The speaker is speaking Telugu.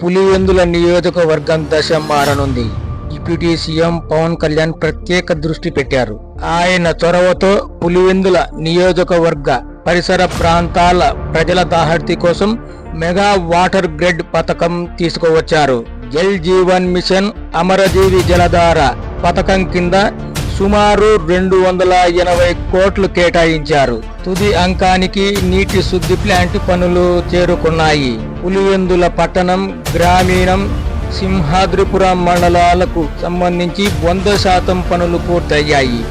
పులివెందుల నియోజకవర్గం దశ మారనుంది. డిప్యూటీ సీఎం పవన్ కళ్యాణ్ ప్రత్యేక దృష్టి పెట్టారు. ఆయన చొరవతో పులివెందుల నియోజకవర్గ పరిసర ప్రాంతాల ప్రజల దాహార్తి కోసం మెగా వాటర్ గ్రిడ్ పథకం తీసుకువచ్చారు. జల్ జీవన్ మిషన్ అమరజీవి జలధార పథకం కింద సుమారు 280 కోట్లు కేటాయించారు. తుది అంకానికి నీటి శుద్ధి ప్లాంట్ పనులు చేరుకున్నాయి. పులివెందుల పట్టణం, గ్రామీణం, సింహాద్రిపురం మండలాలకు సంబంధించి 100% పనులు పూర్తయ్యాయి.